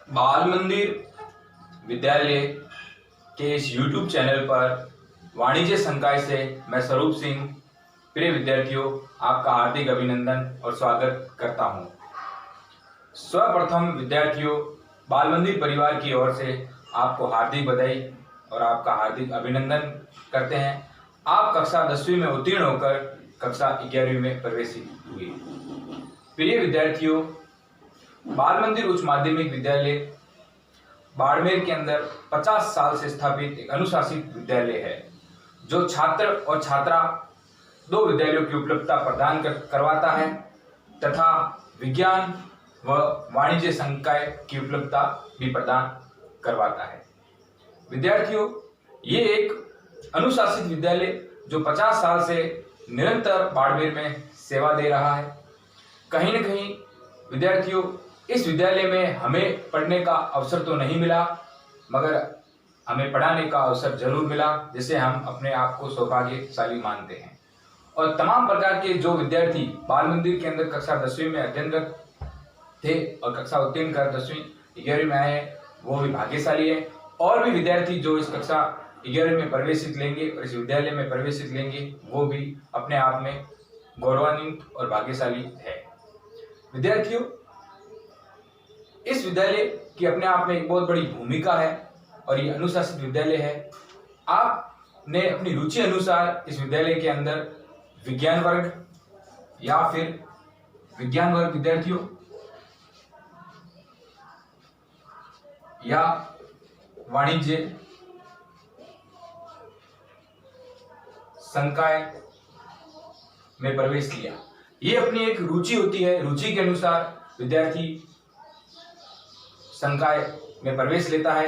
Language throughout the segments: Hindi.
बाल मंदिर विद्यालय के इस YouTube चैनल पर वाणिज्य संकाय से मैं स्वरूप सिंह प्रिय विद्यार्थियों आपका हार्दिक अभिनंदन और स्वागत करता हूं। सर्वप्रथम विद्यार्थियों बाल मंदिर परिवार की ओर से आपको हार्दिक बधाई और आपका हार्दिक अभिनंदन करते हैं। आप कक्षा 10वीं में उत्तीर्ण होकर कक्षा 11वीं में प्रवेशित हुए। प्रिय विद्यार्थियों, बाल मंदिर उच्च माध्यमिक विद्यालय बाड़मेर के अंदर 50 साल से स्थापित एक अनुशासित विद्यालय है, जो छात्र और छात्रा दो विद्यालयों की उपलब्धता प्रदान करवाता है तथा विज्ञान व वाणिज्य संकाय की उपलब्धता भी प्रदान करवाता है। विद्यार्थियों, ये एक अनुशासित विद्यालय जो 50 साल से निरंतर बाड़मेर में सेवा दे रहा है। कहीं न कहीं विद्यार्थियों, इस विद्यालय में हमें पढ़ने का अवसर तो नहीं मिला, मगर हमें पढ़ाने का अवसर जरूर मिला, जिसे हम अपने आप को सौभाग्यशाली मानते हैं। और तमाम प्रकार के जो विद्यार्थी बाल मंदिर के अंदर कक्षा 10वीं में अध्ययनरत थे और कक्षा उत्तीर्ण कर 10वीं 11वीं में आए हैं, वो भी भाग्यशाली है। और भी विद्यार्थी जो इस कक्षा 11वीं में प्रवेशित लेंगे और इस विद्यालय में प्रवेशित लेंगे, वो भी अपने आप में गौरवान्वित और भाग्यशाली है। विद्यार्थियों, इस विद्यालय की अपने आप में एक बहुत बड़ी भूमिका है और ये अनुशासित विद्यालय है। आपने अपनी रुचि अनुसार इस विद्यालय के अंदर विज्ञान वर्ग या फिर विज्ञान वर्ग विद्यार्थियों या वाणिज्य संकाय में प्रवेश लिया। ये अपनी एक रुचि होती है, रुचि के अनुसार विद्यार्थी संकाय में प्रवेश लेता है।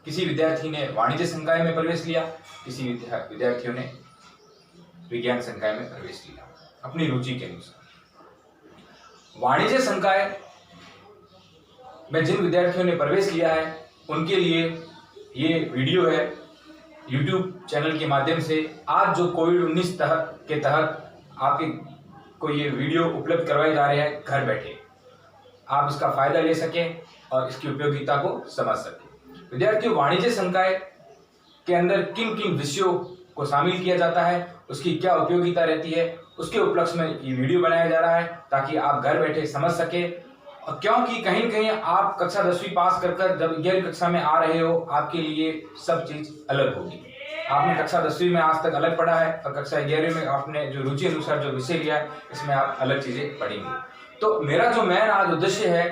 किसी विद्यार्थी ने वाणिज्य संकाय में प्रवेश लिया, किसी विद्यार्थियों ने विज्ञान संकाय में प्रवेश लिया, अपनी रुचि के अनुसार। वाणिज्य संकाय में जिन विद्यार्थियों ने प्रवेश लिया है, उनके लिए ये वीडियो है YouTube चैनल के माध्यम से। आज जो कोविड-19 के तहत आपके को ये वीडियो उपलब्ध करवाए जा रहे हैं घर बैठे, आप इसका फायदा ले सकें और इसकी उपयोगिता को समझ सकें। विद्यार्थियों, वाणिज्य संकाय के अंदर किन किन विषयों को शामिल किया जाता है, उसकी क्या उपयोगिता रहती है, उसके उपलक्ष्य में ये वीडियो बनाया जा रहा है ताकि आप घर बैठे समझ सके। और क्योंकि कहीं न कहीं आप कक्षा 10वीं पास कर जब 11वीं कक्षा में आ रहे हो, आपके लिए सब चीज अलग होगी। आपने कक्षा 10वीं में आज तक अलग पढ़ा है और कक्षा 11वीं में आपने जो रुचि अनुसार जो विषय लिया है, इसमें आप अलग चीजें पढ़ेंगे। तो मेरा जो मेन आज उद्देश्य है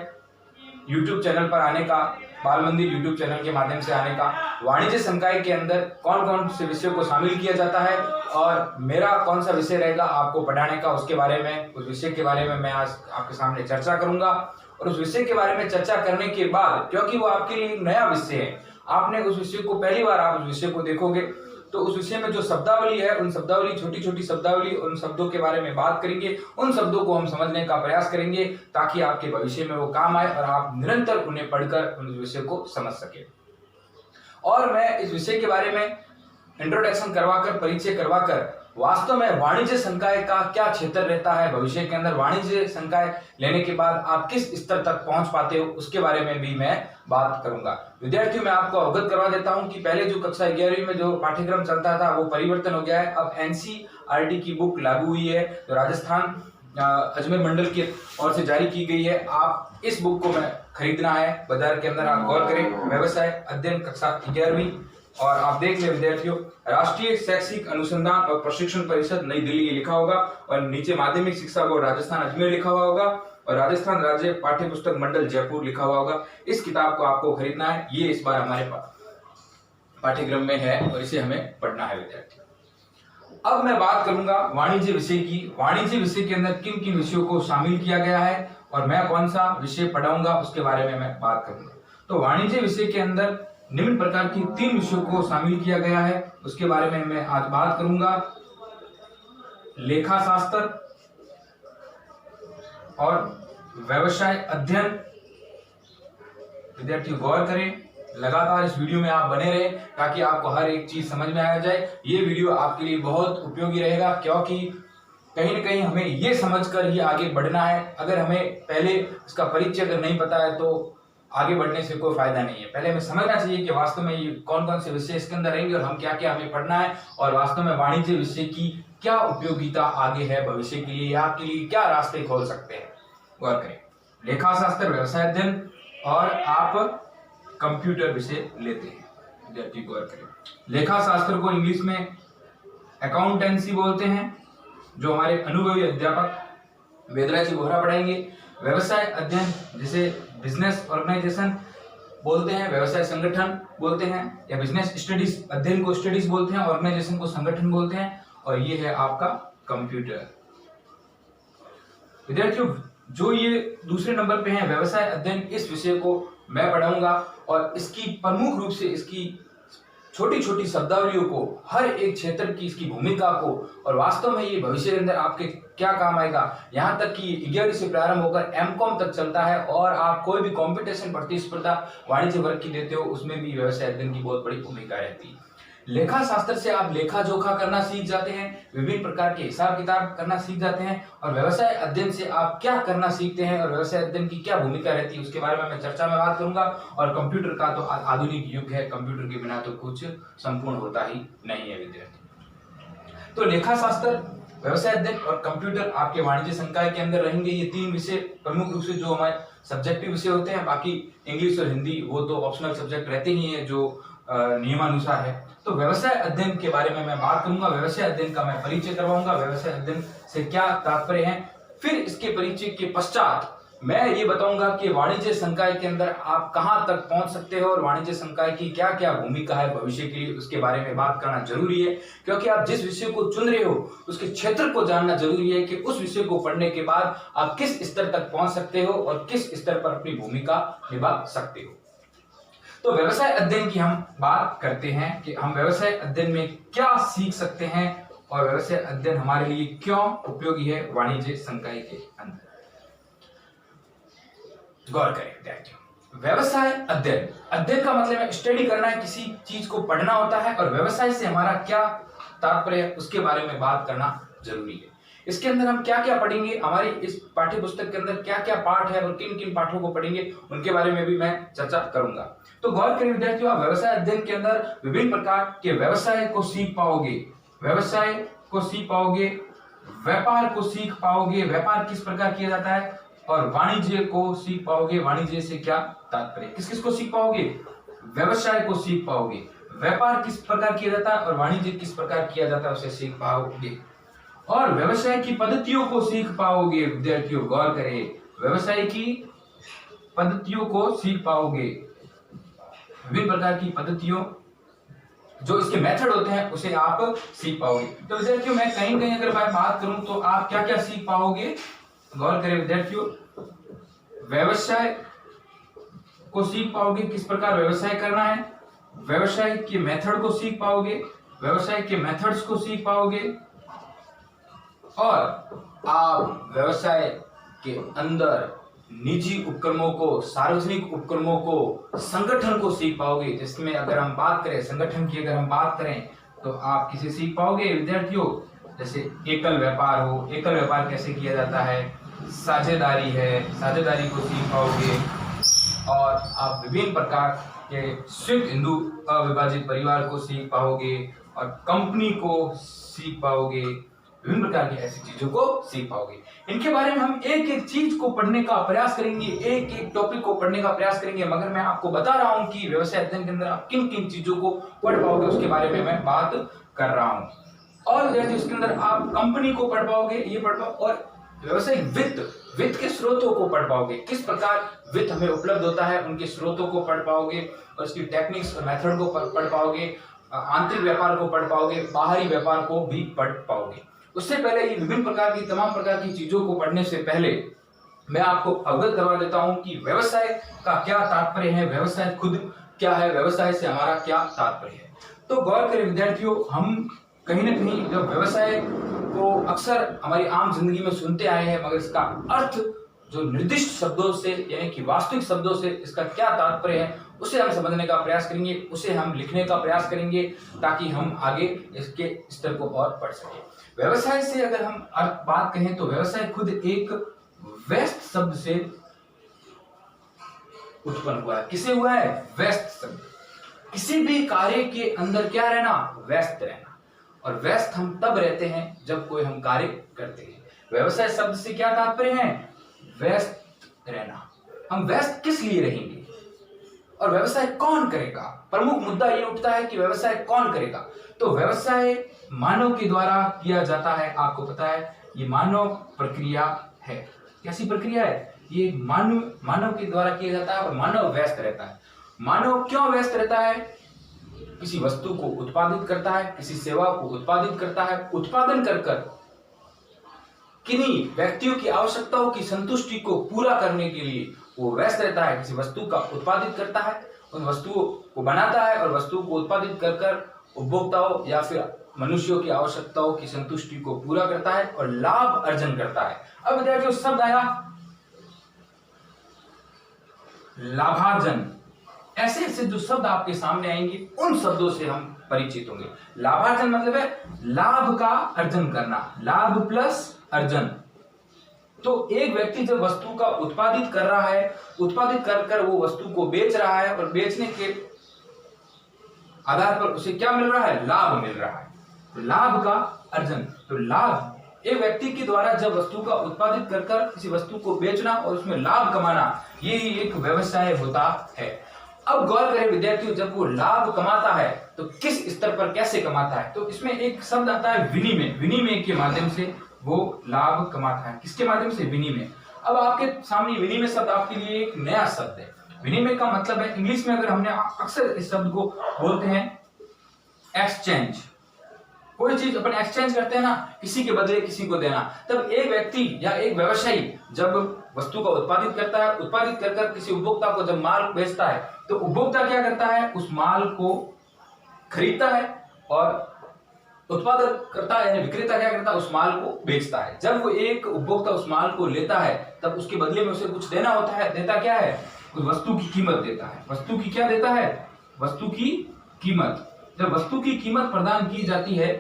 YouTube चैनल पर आने का, बाल मंदिर YouTube चैनल के माध्यम से आने का, वाणिज्य संकाय के अंदर कौन कौन से विषयों को शामिल किया जाता है और मेरा कौन सा विषय रहेगा आपको पढ़ाने का, उसके बारे में, उस विषय के बारे में मैं आज आपके सामने चर्चा करूंगा। और उस विषय के बारे में चर्चा करने के बाद, क्योंकि वो आपके लिए एक नया विषय है, आपने उस विषय को पहली बार आप उस विषय को देखोगे, तो उस विषय में जो शब्दावली है, उन शब्दावली, छोटी छोटी शब्दावली, उन शब्दों के बारे में बात करेंगे। उन शब्दों को हम समझने का प्रयास करेंगे ताकि आपके भविष्य में वो काम आए और आप निरंतर उन्हें पढ़कर उन विषय को समझ सके। और मैं इस विषय के बारे में इंट्रोडक्शन करवाकर, परिचय करवाकर, वास्तव में वाणिज्य संकाय का क्या क्षेत्र रहता है भविष्य के अंदर, वाणिज्य संकाय लेने के बाद आप किस स्तर तक पहुंच पाते हो, उसके बारे में भी मैं बात करूंगा। विद्यार्थियों, मैं आपको अवगत करवा देता हूं कि पहले जो कक्षा 11वीं में जो पाठ्यक्रम चलता था वो परिवर्तन हो गया है। अब NCERT की बुक लागू हुई है, जो राजस्थान अजमेर मंडल की ओर से जारी की गई है। आप इस बुक को मैं खरीदना है, बाजार के अंदर आप गौर करें, व्यवसाय अध्ययन कक्षा 11वीं। और आप देख लें विद्यार्थियों, राष्ट्रीय शैक्षिक अनुसंधान और प्रशिक्षण परिषद नई दिल्ली ये लिखा होगा और नीचे माध्यमिक शिक्षा बोर्ड राजस्थान अजमेर लिखा हुआ होगा और राजस्थान राज्य पाठ्य पुस्तक मंडल जयपुर लिखा हुआ होगा। इस किताब को आपको खरीदना है, ये इस बार हमारे पाठ्यक्रम में है और इसे हमें पढ़ना है विद्यार्थियों। अब मैं बात करूंगा वाणिज्य विषय की। वाणिज्य विषय के अंदर किन किन विषयों को शामिल किया गया है और मैं कौन सा विषय पढ़ाऊंगा, उसके बारे में मैं बात करूंगा। तो वाणिज्य विषय के अंदर निम्न प्रकार की 3 विषयों को शामिल किया गया है, उसके बारे में मैं आज बात करूंगा। लेखा शास्त्र और व्यवसाय अध्ययन। विद्यार्थियों गौर करें, लगातार इस वीडियो में आप बने रहे ताकि आपको हर एक चीज समझ में आ जाए। ये वीडियो आपके लिए बहुत उपयोगी रहेगा, क्योंकि कहीं न कहीं हमें ये समझकर ही आगे बढ़ना है। अगर हमें पहले इसका परिचय अगर नहीं पता है तो आगे बढ़ने से कोई फायदा नहीं है। पहले हमें समझना चाहिए कि वास्तव में ये कौन कौन से विषय इसके अंदर रहेंगे और हम क्या क्या हमें पढ़ना है, और वास्तव में वाणिज्य विषय की क्या उपयोगिता आगे है भविष्य के लिए, आपके लिए क्या रास्ते खोल सकते हैं। गौर करें, लेखा शास्त्र, व्यवसाय अध्ययन और आप कंप्यूटर विषय लेते हैं। विद्यार्थी गौर करें, लेखा शास्त्र को इंग्लिश में अकाउंटेंसी बोलते हैं, जो हमारे अनुभवी अध्यापक वेदराज जी बोहरा पढ़ाएंगे। व्यवसाय अध्ययन जिसे बिजनेस ऑर्गेनाइजेशन बोलते हैं, व्यवसाय संगठन बोलते हैं, या बिजनेस स्टडीज, अध्ययन को स्टडीज बोलते हैं, ऑर्गेनाइजेशन को संगठन बोलते हैं, और ये है आपका कंप्यूटर। विद्यार्थियों, जो ये दूसरे नंबर पे है व्यवसाय अध्ययन, इस विषय को मैं पढ़ाऊंगा और इसकी प्रमुख रूप से इसकी छोटी छोटी शब्दावलियों को, हर एक क्षेत्र की इसकी भूमिका को, और वास्तव में ये भविष्य के अंदर आपके क्या काम आएगा, यहाँ तक कि 11वीं से प्रारंभ होकर एमकॉम तक चलता है, और आप कोई भी कंपटीशन प्रतिस्पर्धा वाणिज्य वर्ग की देते हो, उसमें भी व्यवसाय अध्ययन की बहुत बड़ी भूमिका रहती है। लेखा शास्त्र से आप लेखा जोखा करना सीख जाते हैं, विभिन्न प्रकार के हिसाब किताब करना सीख जाते हैं, और व्यवसाय अध्ययन से आप क्या करना सीखते हैं और व्यवसाय अध्ययन की क्या भूमिका रहती है उसके बारे में मैं चर्चा में बात करूंगा। और कंप्यूटर का तो आधुनिक युग है, कंप्यूटर के बिना तो कुछ संपूर्ण होता ही नहीं है विद्यार्थी। तो लेखा शास्त्र, व्यवसाय अध्ययन और कंप्यूटर आपके वाणिज्य संकाय के अंदर रहेंगे। ये तीन विषय प्रमुख रूप से जो हमारे सब्जेक्टिव विषय होते हैं, बाकी इंग्लिश और हिंदी वो तो ऑप्शनल सब्जेक्ट रहते ही हैं जो नियमानुसार है। तो व्यवसाय अध्ययन के बारे में मैं बात करूंगा, व्यवसाय अध्ययन का मैं परिचय करवाऊंगा, व्यवसाय अध्ययन से क्या तात्पर्य है। फिर इसके परिचय के पश्चात मैं ये बताऊंगा कि वाणिज्य संकाय के अंदर आप कहां तक पहुंच सकते हो और वाणिज्य संकाय की क्या क्या भूमिका है भविष्य के लिए, उसके बारे में बात करना जरूरी है। क्योंकि आप जिस विषय को चुन रहे हो उसके क्षेत्र को जानना जरूरी है कि उस विषय को पढ़ने के बाद आप किस स्तर तक पहुंच सकते हो और किस स्तर पर अपनी भूमिका निभा सकते हो। तो व्यवसाय अध्ययन की हम बात करते हैं कि हम व्यवसाय अध्ययन में क्या सीख सकते हैं और व्यवसाय अध्ययन हमारे लिए क्यों उपयोगी है वाणिज्य संकाय के अंदर। गौर करें विद्यार्थियों, व्यवसाय अध्ययन, अध्ययन का मतलब है स्टडी करना है, किसी चीज को पढ़ना होता है, और व्यवसाय से हमारा क्या तात्पर्य है उसके बारे में बात करना जरूरी है। इसके अंदर हम क्या क्या पढ़ेंगे, हमारी इस पाठ्य पुस्तक के अंदर क्या क्या पाठ है और किन किन पाठों को पढ़ेंगे उनके बारे में भी मैं चर्चा करूंगा। तो गौर करें विद्यार्थियों, आप व्यवसाय अध्ययन के अंदर विभिन्न प्रकार के व्यवसाय को सीख पाओगे, व्यवसाय को सीख पाओगे, व्यापार को सीख पाओगे, व्यापार किस प्रकार किया जाता है, और वाणिज्य को सीख पाओगे, वाणिज्य से क्या तात्पर्य, किस किस को सीख पाओगे, व्यवसाय को सीख पाओगे, व्यापार किस प्रकार किया जाता है और वाणिज्य किस प्रकार किया जाता है उसे सीख पाओगे, और व्यवसाय की पद्धतियों को सीख पाओगे। विद्यार्थियों गौर करें, व्यवसाय की पद्धतियों को सीख पाओगे, विभिन्न प्रकार की पद्धतियों जो इसके मेथड होते हैं उसे आप सीख पाओगे। तो विद्यार्थियों मैं कहीं कहीं अगर मैं बात करूं तो आप क्या क्या सीख पाओगे, गौर करें विद्यार्थियों, व्यवसाय को सीख पाओगे, किस प्रकार व्यवसाय करना है, व्यवसाय के मेथड को सीख पाओगे, व्यवसाय के मेथड्स को सीख पाओगे, और आप व्यवसाय के अंदर निजी उपक्रमों को, सार्वजनिक उपक्रमों को, संगठन को सीख पाओगे। जिसमें अगर हम बात करें संगठन की, अगर हम बात करें तो आप किसे सीख पाओगे विद्यार्थियों, जैसे एकल व्यापार हो, एकल व्यापार कैसे किया जाता है, साझेदारी है, साझेदारी को सीख पाओगे, और आप विभिन्न प्रकार के संयुक्त हिंदू अविभाजित परिवार को सीख पाओगे, और कंपनी को सीख पाओगे, विभिन्न प्रकार की ऐसी चीजों को सीख पाओगे। इनके बारे में हम एक एक चीज को पढ़ने का प्रयास करेंगे, एक एक टॉपिक को पढ़ने का प्रयास करेंगे, मगर मैं आपको बता रहा हूं कि व्यवसाय अध्ययन के अंदर आप किन किन चीजों को पढ़ पाओगे उसके बारे में मैं बात कर रहा हूं। और जैसे इसके अंदर आप कंपनी को पढ़ पाओगे, ये पढ़ पाओ, और व्यवसायिक वित्त के स्रोतों को पढ़ पाओगे, किस प्रकार वित्त हमें उपलब्ध होता है उनके स्रोतों को पढ़ पाओगे, और इसकी टेक्निक्स और मेथड को पढ़ पाओगे, आंतरिक व्यापार को पढ़ पाओगे, बाहरी व्यापार को भी पढ़ पाओगे। उससे पहले ये विभिन्न प्रकार की तमाम प्रकार की चीजों को पढ़ने से पहले मैं आपको अवगत करवा देता हूं कि व्यवसाय का क्या तात्पर्य है, व्यवसाय खुद क्या है, व्यवसाय से हमारा क्या तात्पर्य है। तो गौर करें विद्यार्थियों, हम कहीं ना कहीं जब व्यवसाय को अक्सर हमारी आम जिंदगी में सुनते आए हैं, मगर इसका अर्थ जो निर्दिष्ट शब्दों से यानी कि वास्तविक शब्दों से इसका क्या तात्पर्य है उसे हम समझने का प्रयास करेंगे, उसे हम लिखने का प्रयास करेंगे, ताकि हम आगे इसके स्तर को और पढ़ सकें। व्यवसाय से अगर हम बात कहें तो व्यवसाय खुद एक व्यस्त शब्द से उत्पन्न हुआ है। किसे हुआ है? व्यस्त शब्द। किसी भी कार्य के अंदर क्या रहना? व्यस्त रहना। और व्यस्त हम तब रहते हैं जब कोई हम कार्य करते हैं। व्यवसाय शब्द से क्या तात्पर्य है? व्यस्त रहना। हम व्यस्त किस लिए रहेंगे और व्यवसाय कौन करेगा? प्रमुख मुद्दा ये उठता है कि व्यवसाय कौन करेगा। तो व्यवसाय मानव के द्वारा किया जाता है। आपको पता है ये मानव प्रक्रिया है। कैसी प्रक्रिया है? ये मानव के द्वारा किया जाता है और मानव व्यस्त रहता है। मानव क्यों व्यस्त रहता है? किसी वस्तु को उत्पादित करता है, किसी सेवा को उत्पादित करता है। उत्पादन कर किन्हीं व्यक्तियों की आवश्यकताओं की संतुष्टि को पूरा करने के लिए वो व्यस्त रहता है। किसी वस्तु का उत्पादित करता है, उन वस्तुओं को बनाता है और वस्तु को उत्पादित कर उपभोक्ताओं या फिर मनुष्यों की आवश्यकताओं की संतुष्टि को पूरा करता है और लाभ अर्जन करता है। अब विद्यार्थियों शब्द आया लाभार्जन। ऐसे ऐसे जो शब्द आपके सामने आएंगे उन शब्दों से हम परिचित होंगे। लाभार्जन मतलब है लाभ का अर्जन करना, लाभ प्लस अर्जन। तो एक व्यक्ति जब वस्तु का उत्पादित कर रहा है, उत्पादित कर वो वस्तु को बेच रहा है और बेचने के आधार पर उसे क्या मिल रहा है? लाभ मिल रहा है। तो लाभ का अर्जन, तो लाभ एक व्यक्ति के द्वारा जब वस्तु का उत्पादित कर किसी वस्तु को बेचना और उसमें लाभ कमाना, ये ही एक व्यवसाय होता है। अब गौर करें विद्यार्थियों, जब वो लाभ कमाता है तो किस स्तर पर कैसे कमाता है? तो इसमें एक शब्द आता है विनिमय। विनिमय के माध्यम से वो लाभ कमाता है। किसके माध्यम से? विनिमय। अब आपके सामने विनिमय शब्द आपके लिए एक नया शब्द है। विनिमय का मतलब है, इंग्लिश में अगर हमने अक्सर इस शब्द को बोलते हैं एक्सचेंज। कोई चीज अपन एक्सचेंज करते हैं ना, किसी के बदले किसी को देना। तब एक व्यक्ति या एक व्यवसायी जब वस्तु का उत्पादित करता है, उत्पादित कर किसी उपभोक्ता को जब माल बेचता है, तो उपभोक्ता क्या करता है? उस माल को खरीदता है और उत्पादक करता है यानी विक्रेता क्या करता है? उस माल को बेचता है। जब वो एक उपभोक्ता उस माल को लेता है तब उसके बदले में उसे कुछ देना होता है। देता क्या है? कोई वस्तु की कीमत देता है। वस्तु की क्या देता है? वस्तु की कीमत। जब वस्तु की कीमत प्रदान की जाती है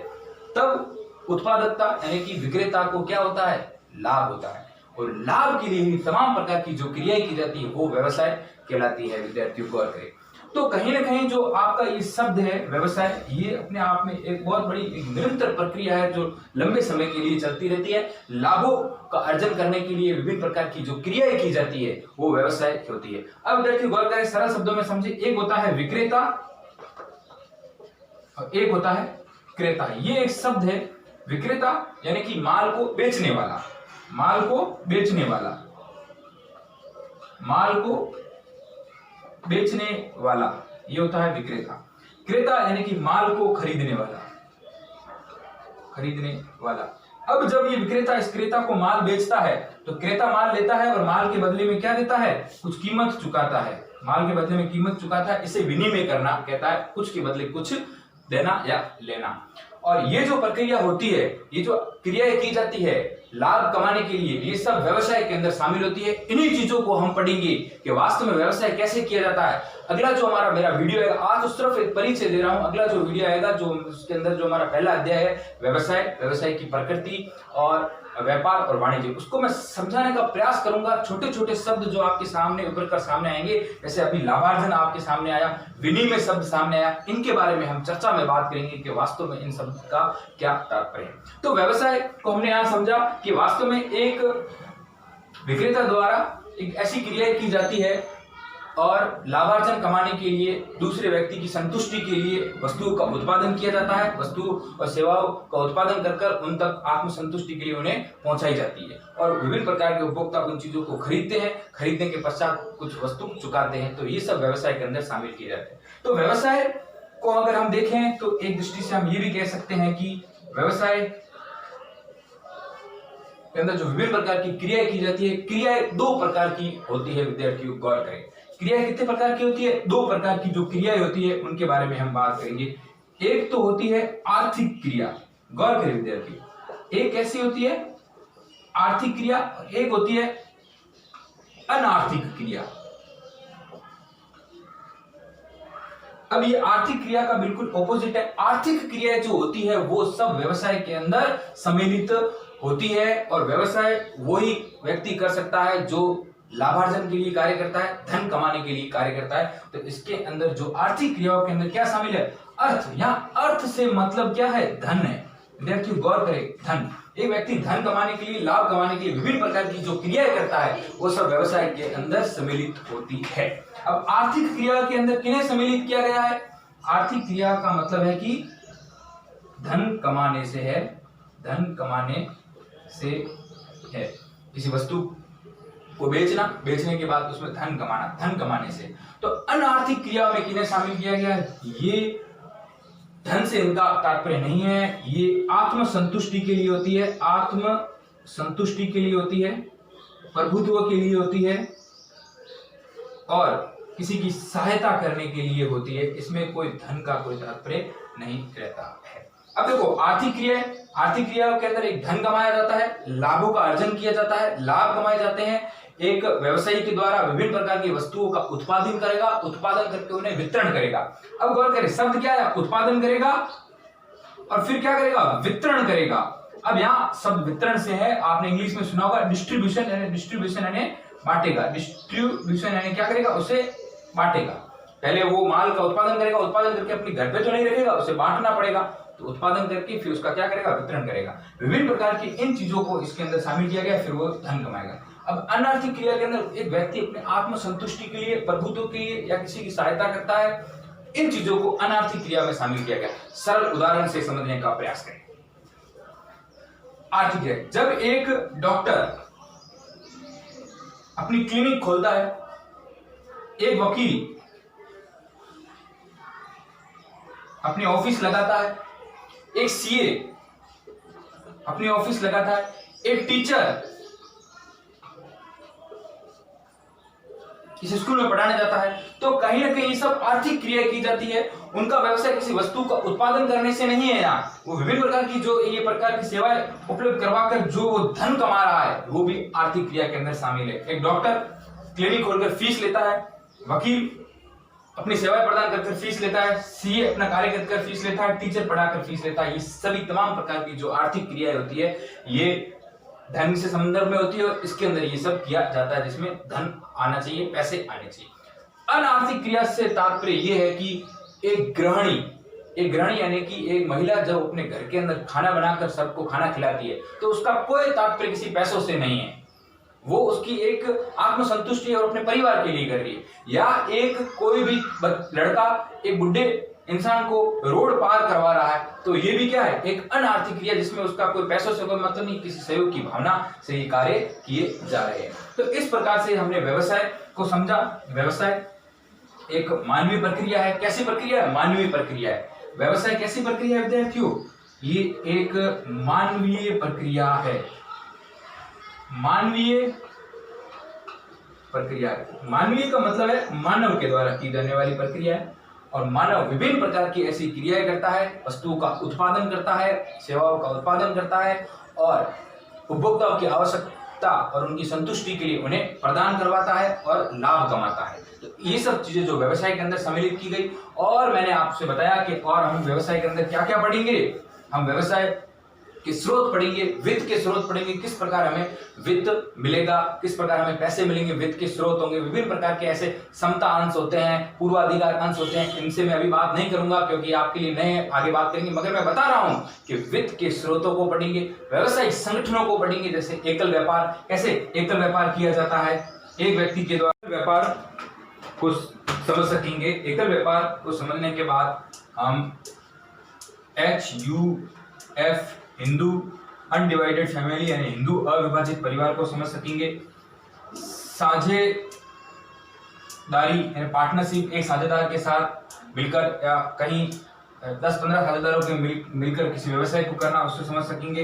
तब उत्पादकता यानी कि विक्रेता को क्या होता है? लाभ होता है। और लाभ के लिए ही तमाम प्रकार की जो क्रियाएं की जाती है वो व्यवसाय कहलाती है। विद्यार्थियों को गौर करें तो कहीं ना कहीं जो आपका ये शब्द है व्यवसाय, ये अपने आप में एक बहुत बड़ी एक निरंतर प्रक्रिया है जो लंबे समय के लिए चलती रहती है। लाभों का अर्जन करने के लिए विभिन्न प्रकार की जो क्रियाएं की जाती है वो व्यवसाय होती है। अब विद्यार्थी गौर करें, सरल शब्दों में समझे, एक होता है विक्रेता और एक होता है क्रेता। ये एक शब्द है विक्रेता यानी कि माल को बेचने वाला, माल को बेचने वाला, माल को बेचने वाला, ये होता है विक्रेता। क्रेता यानी कि माल को खरीदने वाला, खरीदने वाला। अब जब ये विक्रेता इस क्रेता को माल बेचता है तो क्रेता माल लेता है और माल के बदले में क्या देता है? कुछ कीमत चुकाता है। माल के बदले में कीमत चुकाता है, इसे विनिमय करना कहता है। कुछ के बदले कुछ देना या लेना। और ये जो प्रक्रिया होती है, ये जो क्रियाएं की जाती है लाभ कमाने के लिए, ये सब व्यवसाय के अंदर शामिल होती है। इन्हीं चीजों को हम पढ़ेंगे कि वास्तव में व्यवसाय कैसे किया जाता है। अगला जो हमारा मेरा वीडियो है, आज तो सिर्फ एक परिचय दे रहा हूं, अगला जो वीडियो आएगा जो उसके अंदर जो हमारा पहला अध्याय है व्यवसाय, व्यवसाय की प्रकृति और व्यापार और वाणिज्य, उसको मैं समझाने का प्रयास करूंगा। छोटे छोटे शब्द जो आपके सामने उभर कर सामने आएंगे, जैसे अभी लाभार्जन आपके सामने आया, विनिमय शब्द सामने आया, इनके बारे में हम चर्चा में बात करेंगे कि वास्तव में इन शब्द का क्या तात्पर्य है। तो व्यवसाय को हमने यहां समझा कि वास्तव में एक विक्रेता द्वारा एक ऐसी क्रिया की जाती है और लाभार्जन कमाने के लिए दूसरे व्यक्ति की संतुष्टि के लिए वस्तुओं का उत्पादन किया जाता है। वस्तु और सेवाओं का उत्पादन कर उन तक आत्मसंतुष्टि के लिए उन्हें पहुंचाई जाती है और विभिन्न प्रकार के उपभोक्ता उन चीजों को खरीदते हैं। खरीदने के पश्चात कुछ वस्तु चुकाते हैं। तो ये सब व्यवसाय के अंदर शामिल किए जाते हैं। तो व्यवसाय को अगर हम देखें तो एक दृष्टि से हम ये भी कह सकते हैं कि व्यवसाय के अंदर जो विभिन्न प्रकार की क्रियाएं की जाती है, क्रियाएं दो प्रकार की होती है। विद्यार्थियों गौर करें, क्रिया कितने प्रकार की होती है? दो प्रकार की जो क्रियाएं होती है उनके बारे में हम बात करेंगे। एक तो होती है आर्थिक क्रिया। गौर करें विद्यार्थी, एक कैसी होती है? आर्थिक क्रिया। एक होती है अनार्थिक क्रिया। अब ये आर्थिक क्रिया का बिल्कुल ऑपोजिट है। आर्थिक क्रिया जो होती है वो सब व्यवसाय के अंदर सम्मिलित होती है और व्यवसाय वही व्यक्ति कर सकता है जो लाभार्जन के लिए कार्य करता है, धन कमाने के लिए कार्य करता है। तो इसके अंदर जो आर्थिक क्रियाओं के अंदर क्या शामिल है? अर्थ। यहाँ अर्थ से मतलब क्या है? धन है। विद्यार्थियों गौर करें, धन। एक व्यक्ति धन कमाने के लिए, लाभ कमाने के लिए विभिन्न प्रकार की जो क्रियाएं करता है वो सब व्यवसाय के अंदर सम्मिलित होती है। अब आर्थिक क्रिया के अंदर किन्हें सम्मिलित किया गया है? आर्थिक क्रिया का मतलब है कि धन कमाने से है, धन कमाने से है। किसी वस्तु को बेचना, बेचने के बाद उसमें धन कमाना, धन कमाने से। तो अनार्थिक क्रिया में किन्हें शामिल किया गया है? ये धन से इनका तात्पर्य नहीं है, ये आत्म संतुष्टि के लिए होती है, आत्म संतुष्टि के लिए होती है, प्रभुत्व के लिए होती है और किसी की सहायता करने के लिए होती है। इसमें कोई धन का कोई तात्पर्य नहीं रहता है। अब देखो आर्थिक क्रिया, आर्थिक क्रिया के अंदर एक धन कमाया जाता है, लाभों का अर्जन किया जाता है, लाभ कमाए जाते हैं। एक व्यवसायी के द्वारा विभिन्न प्रकार की वस्तुओं का उत्पादन करेगा, उत्पादन करके उन्हें वितरण करेगा। अब गौर करें, शब्द क्या है? उत्पादन करेगा और फिर क्या करेगा? वितरण करेगा। अब यहाँ शब्द वितरण से है, आपने इंग्लिश में सुना होगा डिस्ट्रीब्यूशन, यानी डिस्ट्रीब्यूशन यानी बांटेगा, डिस्ट्रीब्यूशन यानी क्या करेगा? उसे बांटेगा। पहले वो माल का उत्पादन करेगा, उत्पादन करके अपने घर पे तो नहीं रखेगा, उसे बांटना पड़ेगा, तो उत्पादन करके फिर उसका क्या करेगा? वितरण करेगा। विभिन्न प्रकार की इन चीजों को इसके अंदर शामिल किया गया, फिर वो धन कमाएगा। अब अनार्थिक क्रिया के अंदर एक व्यक्ति अपने आत्म संतुष्टि के लिए, प्रभुत्व के लिए या किसी की सहायता करता है, इन चीजों को अनार्थिक क्रिया में शामिल किया गया। सरल उदाहरण से समझने का प्रयास करें। आर्थिक क्रिया, जब एक डॉक्टर अपनी क्लिनिक खोलता है, एक वकील अपनी ऑफिस लगाता है, एक सीए अपनी ऑफिस लगाता है, एक टीचर किसी स्कूल में पढ़ाने जाता है, तो कहीं ना कहीं ये सब आर्थिक क्रिया की जाती है। उनका व्यवसाय किसी वस्तु का उत्पादन करने से नहीं है, यहाँ वो विभिन्न प्रकार की जो ये प्रकार की सेवाएं उपलब्ध करवाकर जो वो धन कमा रहा है वो भी आर्थिक क्रिया के अंदर शामिल है। एक डॉक्टर क्लिनिक खोलकर फीस लेता है, वकील अपनी सेवाएं प्रदान करके फीस लेता है, सीए अपना कार्य करके फीस लेता है, टीचर पढ़ाकर फीस लेता है। ये सभी तमाम प्रकार की जो आर्थिक क्रियाएं होती है ये धन से संदर्भ में होती है और इसके अंदर ये सब किया जाता है जिसमें धन आना चाहिए, पैसे आने चाहिए। अनार्थिक क्रिया से तात्पर्य ये है कि एक गृहिणी यानी कि एक महिला जब अपने घर के अंदर खाना बनाकर सबको खाना खिलाती है तो उसका कोई तात्पर्य किसी पैसों से नहीं है, वो उसकी एक आत्मसंतुष्टि और अपने परिवार के लिए कर रही है। या एक कोई भी लड़का एक बुढ़े इंसान को रोड पार करवा रहा है तो ये भी क्या है? एक अनार्थिक क्रिया जिसमें उसका कोई पैसों से कोई मतलब नहीं, किसी सहयोग की भावना से ये कार्य किए जा रहे हैं। तो इस प्रकार से हमने व्यवसाय को समझा। व्यवसाय एक मानवीय प्रक्रिया है। कैसी प्रक्रिया है? मानवीय प्रक्रिया है। व्यवसाय कैसी प्रक्रिया है विद्यार्थियों? ये एक मानवीय प्रक्रिया है। मानवीय प्रक्रिया, मानवीय का मतलब है मानव के द्वारा की जाने वाली प्रक्रिया है और मानव विभिन्न प्रकार की ऐसी क्रियाएं करता है, वस्तुओं का उत्पादन करता है, सेवाओं का उत्पादन करता है और उपभोक्ताओं की आवश्यकता और उनकी संतुष्टि के लिए उन्हें प्रदान करवाता है और लाभ कमाता है। तो ये सब चीजें जो व्यवसाय के अंदर सम्मिलित की गई। और मैंने आपसे बताया कि और हम व्यवसाय के अंदर क्या क्या पढ़ेंगे। हम व्यवसाय के स्रोत पढ़ेंगे, वित्त के स्रोत पढ़ेंगे, किस प्रकार हमें वित्त मिलेगा, किस प्रकार हमें पैसे मिलेंगे, वित्त के स्रोत होंगे। विभिन्न प्रकार के ऐसे समता अंश होते हैं, पूर्वाधिकार अंश होते हैं, इनसे मैं अभी बात नहीं करूंगा क्योंकि आपके लिए नए आगे बात करेंगे। मगर मैं बता रहा हूं कि वित्त के स्रोतों को पढ़ेंगे, व्यावसायिक संगठनों को पढ़ेंगे। जैसे एकल व्यापार, कैसे एकल व्यापार किया जाता है, एक व्यक्ति के द्वारा व्यापार को समझ सकेंगे। एकल व्यापार को समझने के बाद हम HUF हिंदू अनडिवाइडेड फैमिली यानी हिंदू अविभाजित परिवार को समझ सकेंगे। साझेदारी यानी पार्टनरशिप, एक साझेदार के साथ मिलकर या कहीं 10-15 साझेदारों के मिलकर किसी व्यवसाय को करना, उसको समझ सकेंगे।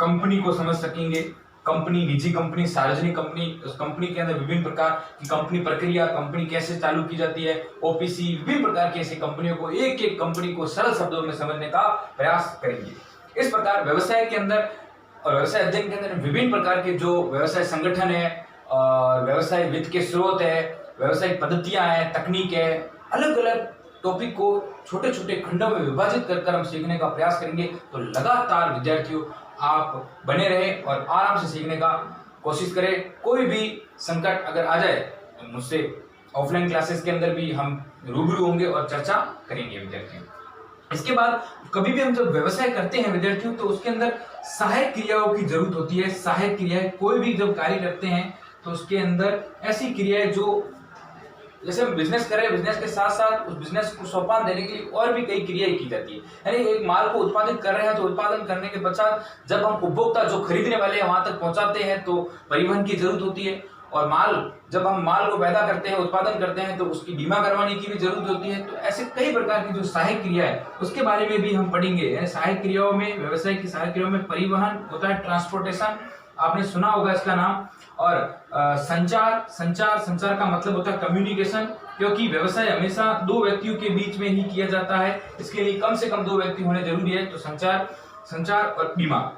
कंपनी को समझ सकेंगे। कंपनी, निजी कंपनी, सार्वजनिक कंपनी, उस कंपनी के अंदर विभिन्न प्रकार की कंपनी प्रक्रिया, कंपनी कैसे चालू की जाती है, OPC, विभिन्न प्रकार की ऐसी कंपनियों को, एक एक कंपनी को सरल शब्दों में समझने का प्रयास करेंगे। इस प्रकार व्यवसाय के अंदर और व्यवसाय अध्ययन के अंदर विभिन्न प्रकार के जो व्यवसाय संगठन है और व्यवसाय वित्त के स्रोत है, व्यवसायिक पद्धतियां हैं, तकनीक है, अलग अलग टॉपिक को छोटे छोटे खंडों में विभाजित कर हम सीखने का प्रयास करेंगे। तो लगातार विद्यार्थियों आप बने रहे और आराम से सीखने का कोशिश करें। कोई भी संकट अगर आ जाए तो मुझसे ऑफलाइन क्लासेस के अंदर भी हम रूबरू होंगे और चर्चा करेंगे विद्यार्थियों। इसके बाद कभी भी हम जब व्यवसाय करते हैं विद्यार्थियों, तो उसके अंदर सहायक क्रियाओं की जरूरत होती है। सहायक क्रियाएं, कोई भी जब कार्य करते हैं तो उसके अंदर ऐसी क्रियाएं जो, जैसे हम बिजनेस करें, बिजनेस के साथ साथ उस बिजनेस को सोपान देने के लिए और भी कई क्रियाएं की जाती है। यानी एक माल को उत्पादित कर रहे हैं तो उत्पादन करने के पश्चात जब हम उपभोक्ता जो खरीदने वाले हैं वहां तक पहुंचाते हैं तो परिवहन की जरूरत होती है। और जब हम माल को पैदा करते हैं, उत्पादन करते हैं, तो उसकी बीमा करवाने की भी जरूरत होती है। तो ऐसे कई प्रकार की जो सहायक क्रिया है उसके बारे में भी हम पढ़ेंगे। सहायक क्रियाओं में, व्यवसाय की सहायक क्रियाओं में परिवहन होता है, ट्रांसपोर्टेशन, आपने सुना होगा इसका नाम। और संचार का मतलब होता है कम्युनिकेशन, क्योंकि व्यवसाय हमेशा दो व्यक्तियों के बीच में ही किया जाता है, इसके लिए कम से कम दो व्यक्ति होने जरूरी है। तो संचार और बीमा,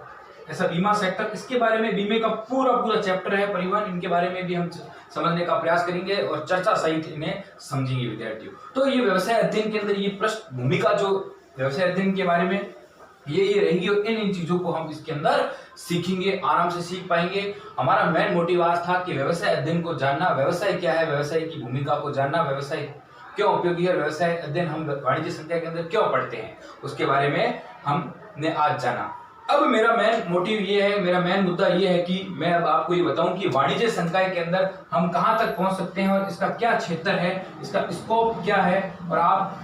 ऐसा बीमा सेक्टर, इसके बारे में बीमे का पूरा चैप्टर है। परिवहन, इनके बारे में भी हम समझने का प्रयास करेंगे और चर्चा सहित इन्हें समझेंगे विद्यार्थियों। तो ये व्यवसाय अध्ययन के अंदर ये पृष्ठ भूमिका जो व्यवसाय अध्ययन के बारे में ये रहेगी और इन चीजों को हम इसके अंदर सीखेंगे, आराम से सीख पाएंगे। हमारा मेन मोटिव आज था कि व्यवसाय अध्ययन को जानना, व्यवसाय क्या है, व्यवसाय की भूमिका को जानना, व्यवसाय क्यों उपयोगी है, व्यवसाय अध्ययन हम वाणिज्य संकाय के अंदर क्यों पढ़ते हैं, उसके बारे में हमने आज जाना। अब मेरा मेन मोटिव ये है, मेरा मेन मुद्दा ये है कि मैं अब आपको ये बताऊं कि वाणिज्य संकाय के अंदर हम कहां तक पहुंच सकते हैं और इसका क्या क्षेत्र है, इसका स्कोप क्या है, और आप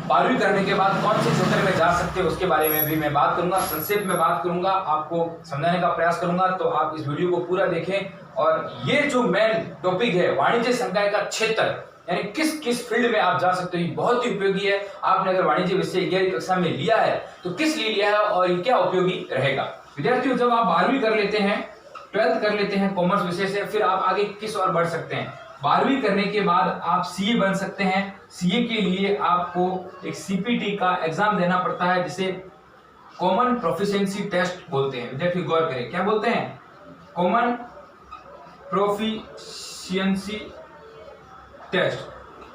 12वीं करने के बाद कौन से क्षेत्र में जा सकते हैं उसके बारे में भी मैं बात करूंगा। संक्षेप में बात करूंगा, आपको समझाने का प्रयास करूंगा। तो आप इस वीडियो को पूरा देखें। और ये जो मेन टॉपिक है वाणिज्य संकाय का क्षेत्र, यानी किस किस फील्ड में आप जा सकते हो, बहुत ही उपयोगी है। आपने अगर वाणिज्य विषय 11वीं कक्षा में लिया है तो किस लिए लिया है और ये क्या उपयोगी रहेगा। विद्यार्थियों, जब आप 12वीं कर लेते हैं, 12th कर लेते हैं कॉमर्स विषय से, फिर आप आगे किस और बढ़ सकते हैं। 12वीं करने के बाद आप सीए बन सकते हैं। सीए के लिए आपको एक सीपीटी का एग्जाम देना पड़ता है, जिसे कॉमन प्रोफिशिएंसी टेस्ट बोलते हैं। विद्यार्थी गौर करें, क्या बोलते हैं? कॉमन प्रोफिशिएंसी टेस्ट,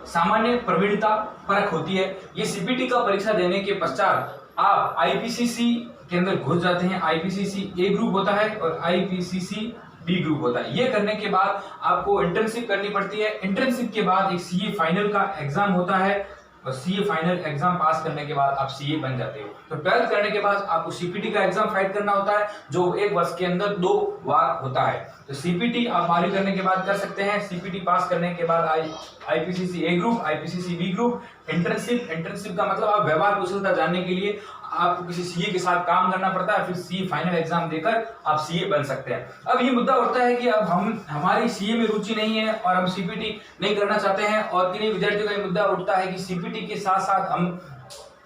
सामान्य प्रवीणता परख होती है। ये सीपीटी का परीक्षा देने के पश्चात आप आईपीसीसी के अंदर घुस जाते हैं। आईपीसीसी ए ग्रुप होता है और आईपीसीसी बी ग्रुप होता है। ये करने के बाद आपको इंटर्नशिप करनी पड़ती है। इंटर्नशिप के बाद एक सीए फाइनल का एग्जाम होता है और सीए फाइनल एग्जाम पास करने के बाद आप सीए बन जाते हो। तो 12th करने के बाद आपको सीपीटी का एग्जाम फाइट करना होता है, जो एक वर्ष के अंदर 2 बार होता है। तो सीपीटी आप 12वीं करने के बाद कर सकते हैं। सीपीटी पास करने के बाद IPCC A group, IPCC B group, internship का मतलब आप व्यवहार कुशलता जानने के लिए आपको किसी सीए के साथ काम करना पड़ता है, फिर सीए फाइनल एग्जाम देकर आप सीए बन सकते हैं। अब ये मुद्दा उठता है कि अब हमारी सीए में रुचि नहीं है और हम सीपीटी नहीं करना चाहते हैं, और किन्हीं विद्यार्थियों का ये मुद्दा उठता है कि सीपीटी के साथ साथ हम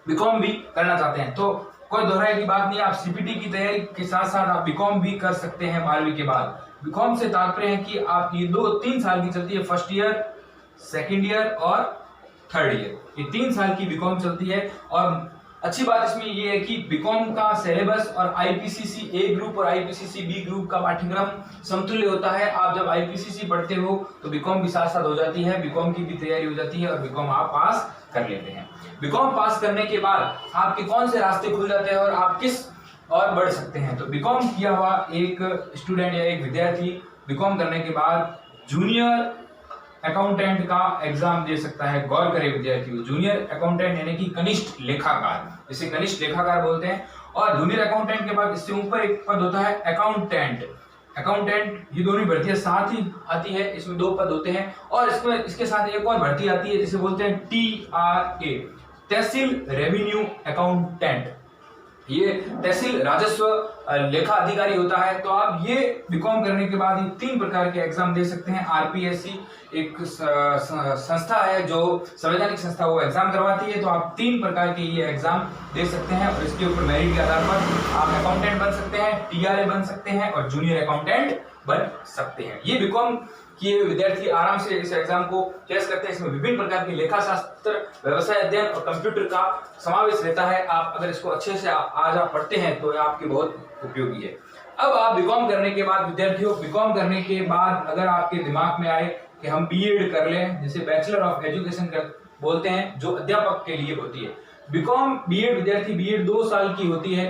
बीकॉम भी करना चाहते हैं। तो कोई दोहराई की बात नहीं है, आप सीपीटी की तैयारी के साथ साथ आप बीकॉम भी कर सकते हैं 12वीं के बाद। बीकॉम से तात्पर्य है कि आप ये 2-3 साल की चलती है, फर्स्ट ईयर, सेकेंड ईयर और थर्ड ईयर, ये 3 साल की बीकॉम चलती है। और अच्छी बात इसमें ये है कि बीकॉम का सिलेबस और आईपीसीसी ए ग्रुप और आईपीसीसी बी ग्रुप का पाठ्यक्रम समतुल्य होता है। आप जब आईपीसीसी पढ़ते हो तो बीकॉम भी साथ साथ हो जाती है, बीकॉम की भी तैयारी हो जाती है और बीकॉम आप पास कर लेते हैं। बीकॉम पास करने के बाद आपके कौन से रास्ते खुल जाते हैं और आप किस और बढ़ सकते हैं। तो बीकॉम किया हुआ एक स्टूडेंट या एक विद्यार्थी बीकॉम करने के बाद जूनियर अकाउंटेंट का एग्जाम दे सकता है। गौर करें विद्यार्थियों, जूनियर अकाउंटेंट यानी कि कनिष्ठ लेखाकार, जिसे कनिष्ठ लेखाकार बोलते हैं। और जूनियर अकाउंटेंट के बाद इससे ऊपर एक पद होता है अकाउंटेंट। ये दोनों भर्तियां साथ ही आती है, इसमें 2 पद होते हैं। और इसके साथ एक और भर्ती आती है जिसे बोलते हैं TRA, तहसील रेवेन्यू अकाउंटेंट। ये तहसील राजस्व लेखा अधिकारी होता है। तो आप ये बीकॉम करने के बाद ये 3 प्रकार के एग्जाम दे सकते हैं। आरपीएससी एक संस्था है जो संवैधानिक संस्था, वो एग्जाम करवाती है। तो आप 3 प्रकार के ये एग्जाम दे सकते हैं और इसके ऊपर मेरिट के आधार पर आप अकाउंटेंट बन सकते हैं, TRA बन सकते हैं और जूनियर अकाउंटेंट बन सकते हैं। ये बीकॉम किए हुए विद्यार्थी आराम से इस एग्जाम को फेस करते हैं। इसमें विभिन्न प्रकार के लेखा शास्त्र, व्यवसाय अध्ययन और कंप्यूटर का समावेश रहता है। आप अगर इसको अच्छे से आज आप पढ़ते हैं तो आपके बहुत उपयोगी है। अब आप बीकॉम करने के बाद विद्यार्थियों, बीकॉम करने के बाद अगर आपके दिमाग में आए कि हम बीएड कर लें, जिसे बैचलर ऑफ एजुकेशन बोलते हैं, जो अध्यापक के लिए होती है। बीकॉम बीएड विद्यार्थी, बीएड 2 साल की होती है।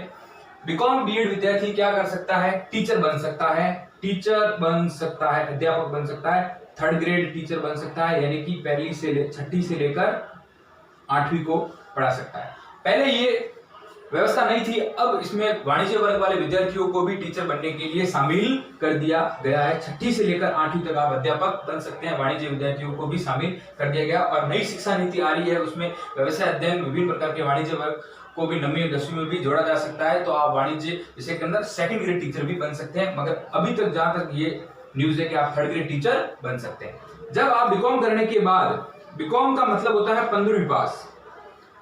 बीकॉम बीएड विद्यार्थी क्या कर सकता है? टीचर बन सकता है। टीचर बन सकता है, अध्यापक बन सकता है, थर्ड ग्रेड टीचर बन सकता है, यानी कि पहली से छठी से लेकर 8वीं को पढ़ा सकता है। पहले ये व्यवस्था नहीं थी, अब इसमें वाणिज्य वर्ग वाले विद्यार्थियों को भी टीचर बनने के लिए शामिल कर दिया गया है। छठी से लेकर 8वीं तक आप अध्यापक बन सकते हैं, वाणिज्य विद्यार्थियों को भी शामिल कर दिया गया। और नई शिक्षा नीति आ रही है, उसमें व्यवसाय अध्ययन विभिन्न प्रकार के वाणिज्य वर्ग को भी 9वीं और 10वीं में भी जोड़ा जा सकता है। तो आप वाणिज्य विषय के अंदर सेकंड ग्रेड टीचर भी बन सकते हैं, मगर अभी तक जहां तक ये न्यूज है कि आप थर्ड ग्रेड टीचर बन सकते हैं। जब आप बीकॉम करने के बाद, बीकॉम का मतलब होता है 15वीं पास,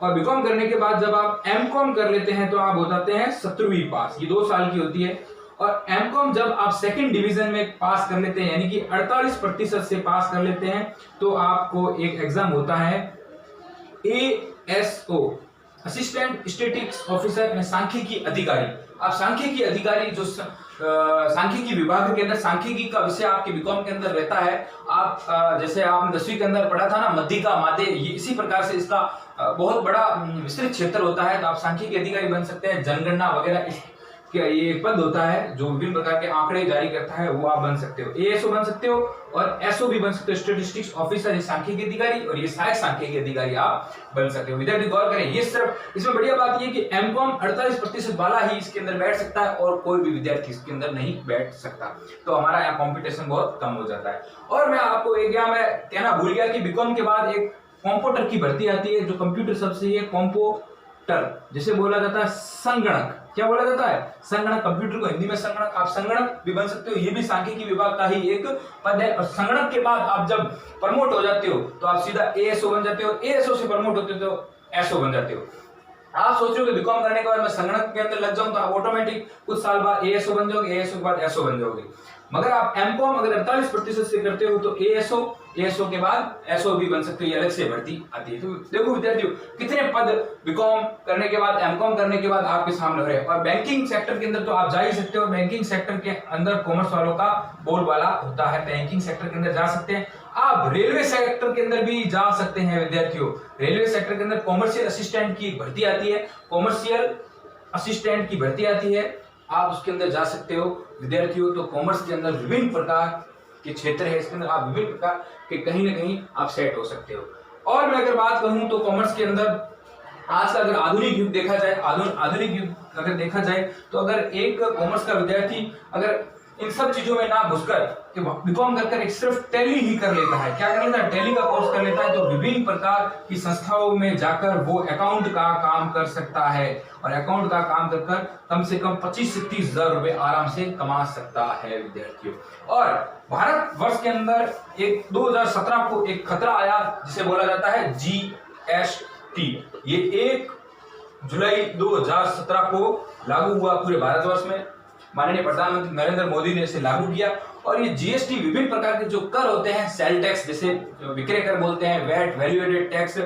और बीकॉम करने के बाद जब आप एमकॉम कर लेते हैं तो आप हो जाते हैं 17वीं पास, ये 2 साल की होती है। और एमकॉम जब आप सेकंड डिवीजन में पास कर लेते हैं, यानी कि 48% से पास कर लेते हैं, तो आपको एक एग्जाम होता है ASO, असिस्टेंट स्टैटिस्टिक्स ऑफिसर, सांख्यिकी अधिकारी। आप सांख्यिकी अधिकारी जो सांख्यिकी विभाग के अंदर सांख्यिकी का विषय आपके बीकॉम के अंदर रहता है। आप जैसे आपने 10वीं के अंदर पढ़ा था ना, मध्यिका माध्य, ये इसी प्रकार से इसका बहुत बड़ा विस्तृत क्षेत्र होता है। तो आप सांख्यिकी अधिकारी बन सकते हैं, जनगणना वगैरह ये एक पद होता है जो विभिन्न प्रकार के आंकड़े जारी करता है, वो आप बन सकते हो। ASO बन सकते हो और SO भी बन सकते हो, स्टैटिस्टिक्स ऑफिसर, सांख्यिकी अधिकारी, और ये सहायक सांख्यिकी अधिकारी आप बन सकते हो। विद्यार्थी गौर करें, ये सिर्फ इसमें बढ़िया बात ये कि एमकॉम 48% वाला ही इसके अंदर बैठ सकता है और कोई भी विद्यार्थी इसके अंदर नहीं बैठ सकता। तो हमारा यहाँ कॉम्पिटिशन बहुत कम हो जाता है। और मैं आपको एक यहाँ मैं कहना भूल गया कि बीकॉम के बाद एक कंप्यूटर की भर्ती आती है, जो कंप्यूटर शब्द से है कंप्यूटर, जिसे बोला जाता है संगणक। क्या बोला जाता है? संगणक। कंप्यूटर को हिंदी में संगणक, आप संगणक भी बन सकते हो, ये भी सांख्यिकी विभाग का ही एक पद है। और संगणक के बाद आप जब प्रमोट हो जाते हो तो आप सीधा ASO बन जाते हो, ASO से प्रमोट होते हो तो SO बन जाते हो। आप सोच रहे हो कि बीकॉम करने के बाद मैं संगणक के अंदर लग जाऊं तो आप ऑटोमेटिक कुछ साल बाद ASO बन जाओगे, ASO के बाद SO बन जाओगे। मगर आप एमकॉम अगर 48% से करते हो तो ASO के बाद SO भी बन सकते हो, ये अलग से भर्ती आती है। तो देखो विद्यार्थियों, कितने पद बीकॉम करने के बाद, एमकॉम करने के बाद आपके सामने हो रहे हैं। और बैंकिंग सेक्टर के अंदर तो आप जा ही सकते हो, बैंकिंग सेक्टर के अंदर कॉमर्स वालों का बोलबाला होता है, बैंकिंग सेक्टर के अंदर जा सकते हैं। आप रेलवे सेक्टर के अंदर भी जा सकते हैं विद्यार्थियों। रेलवे सेक्टर के अंदर कॉमर्शियल असिस्टेंट की भर्ती आती है, कॉमर्शियल असिस्टेंट की भर्ती आती है, आप उसके अंदर जा सकते हो विद्यार्थियों। तो कॉमर्स के अंदर विभिन्न प्रकार के क्षेत्र है, इसके अंदर आप विभिन्न प्रकार के कहीं ना कहीं आप सेट हो सकते हो। और मैं अगर बात करूं तो कॉमर्स के अंदर आज का अगर आधुनिक युग देखा जाए, आधुनिक युग अगर देखा जाए तो अगर एक कॉमर्स का विद्यार्थी अगर इन सब चीजों में ना घुसकर बीकॉम कर एक सिर्फ टैली ही कर लेता है, क्या कर लेता है? टैली का कोर्स कर लेता है, तो विभिन्न प्रकार की संस्थाओं में जाकर वो अकाउंट का काम कर सकता है। और अकाउंट का काम कर कम से कम 25 से 30 हजार रुपए आराम से कमा सकता है विद्यार्थियों। और भारत वर्ष के अंदर एक 2017 को एक खतरा आया जिसे बोला जाता है GST। ये 1 जुलाई 2017 को लागू हुआ पूरे भारतवर्ष में। माननीय प्रधानमंत्री नरेंद्र मोदी ने इसे लागू किया। और ये GST विभिन्न प्रकार के जो कर होते हैं, सेल टैक्स जिसे विक्रय कर बोलते हैं, वैट, वैल्यू एडेड टैक्स,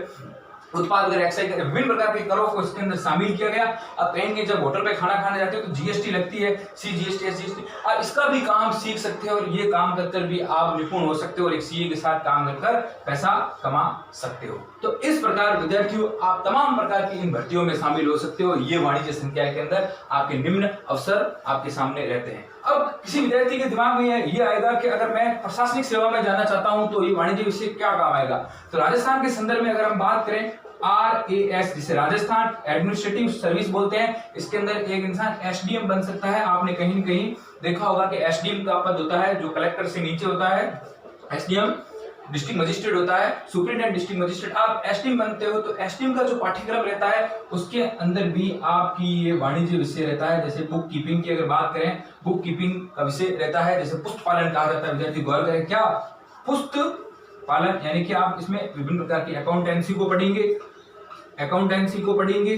उत्पाद कर, एक्साइज कर, विभिन्न प्रकार के करों को इसके अंदर शामिल किया गया। अब कहेंगे जब होटल पे खाना खाने जाते हो तो GST लगती है, CGST, SGST, आप इसका भी काम सीख सकते हो और ये काम कर भी आप निपुण हो सकते हो और एक CA के साथ काम कर पैसा कमा सकते हो। तो इस प्रकार विद्यार्थियों आप तमाम प्रकार की इन भर्तियों में शामिल हो सकते हो। ये वाणिज्य संकाय के अंदर आपके निम्न अवसर आपके सामने रहते हैं। अब किसी विद्यार्थी के दिमाग में ये आएगा कि अगर मैं प्रशासनिक सेवा में जाना चाहता हूं तो ये वाणिज्य विषय क्या काम आएगा? तो राजस्थान के संदर्भ में अगर हम बात करें, RAS जिसे राजस्थान एडमिनिस्ट्रेटिव सर्विस बोलते हैं, इसके अंदर एक इंसान SDM बन सकता है। आपने कहीं न कहीं देखा होगा कि SDM का पद होता है जो कलेक्टर से नीचे होता है। SDM डिस्ट्रिक्ट मजिस्ट्रेट होता है, सुपरिटेंडेंट डिस्ट्रिक्ट मजिस्ट्रेट। आप SDM बनते हो तो SDM का जो पाठ्यक्रम रहता है उसके अंदर भी आपकी ये वाणिज्य विषय रहता है। जैसे बुक कीपिंग की अगर बात करें, बुक कीपिंग का विषय रहता है, जैसे पुस्त पालन कहा जाता है। विद्यार्थी गौर करें, क्या पुस्त पालन, यानी कि आप इसमें विभिन्न प्रकार की अकाउंटेंसी को पढ़ेंगे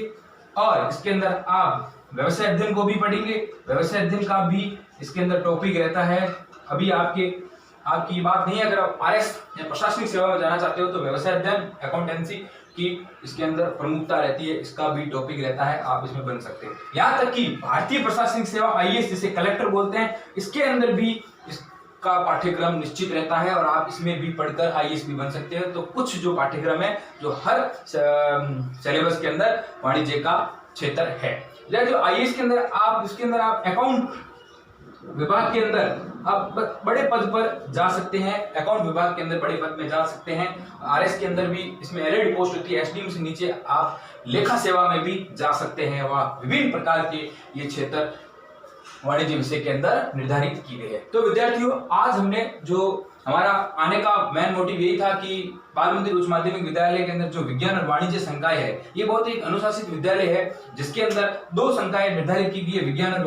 और इसके अंदर आप व्यवसाय अध्ययन को भी पढ़ेंगे। व्यवसाय अध्ययन का भी इसके अंदर टॉपिक रहता है। अभी आपकी बात नहीं है, अगर आप RS या प्रशासनिक सेवा में जाना चाहते हो तो व्यवसाय अध्ययन, अकाउंटेंसी की इसके अंदर प्रमुखता रहती है, इसका भी टॉपिक रहता है, आप इसमें बन सकते हो। यहाँ तक कि भारतीय प्रशासनिक सेवा IAS जिसे कलेक्टर बोलते हैं, इसके अंदर भी का पाठ्यक्रम निश्चित रहता है और आप इसमें भी पढ़कर IAS भी बन सकते हैं। तो कुछ जो पाठ्यक्रम है जो हर सिलेबस के अंदर वाणिज्य का क्षेत्र है। जो IAS के अंदर आप इसके अंदर आप अकाउंट विभाग के अंदर आप बड़े पद पर जा सकते हैं, अकाउंट विभाग के अंदर बड़े पद में जा सकते हैं, आरएस के अंदर भी इसमें एलएडी पोस्ट होती है, एसडीएम से नीचे आप लेखा सेवा में भी जा सकते हैं। वह विभिन्न प्रकार के ये क्षेत्र वाणिज्य विषय के अंदर निर्धारित की गई है। तो विद्यार्थियों, आज हमने जो हमारा आने का मेन मोटिव यही था कि बाल मंदिर उच्च माध्यमिक विद्यालय के अंदर जो विज्ञान और वाणिज्य संकाय है, ये बहुत ही अनुशासित विद्यालय है, जिसके अंदर 2 संकाय निर्धारित की गई है, विज्ञान और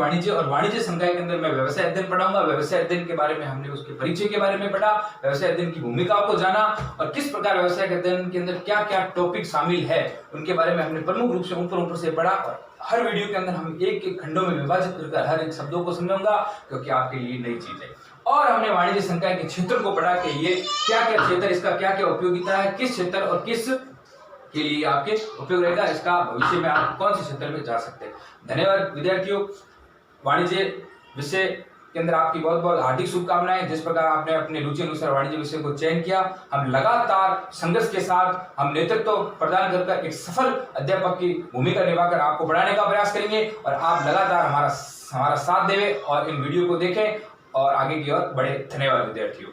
वाणिज्य संकाय के अंदर मैं व्यवसाय अध्ययन पढ़ाऊंगा। व्यवसाय अध्ययन के बारे में हमने उसके परिचय के बारे में पढ़ा, व्यवसाय अध्ययन की भूमिका को जाना और किस प्रकार व्यवसाय अध्ययन के अंदर क्या क्या टॉपिक शामिल है उनके बारे में हमने प्रमुख रूप से ऊपर से पढ़ा। और हर वीडियो के अंदर हम एक खंडों में विभाजित कर हर एक शब्दों को समझाऊंगा, क्योंकि आपके लिए नई चीज है। और हमने वाणिज्य संकाय के क्षेत्र को पढ़ा कि ये क्या क्या क्षेत्र, इसका क्या क्या उपयोगिता है, किस क्षेत्र और किस के लिए आपके उपयोग रहेगा, इसका भविष्य में आप कौन से क्षेत्र में जा सकते हैं। धन्यवाद विद्यार्थियों। वाणिज्य विषय के अंदर आपकी बहुत बहुत हार्दिक शुभकामनाएं। जिस प्रकार आपने अपने रुचि अनुसार वाणिज्य विषय को चयन किया, हम लगातार संघर्ष के साथ हम नेतृत्व प्रदान कर एक सफल अध्यापक की भूमिका निभाकर आपको बढ़ाने का प्रयास करेंगे और आप लगातार हमारा साथ देवें और इन वीडियो को देखें और आगे की ओर बढ़े। धन्यवाद विद्यार्थियों।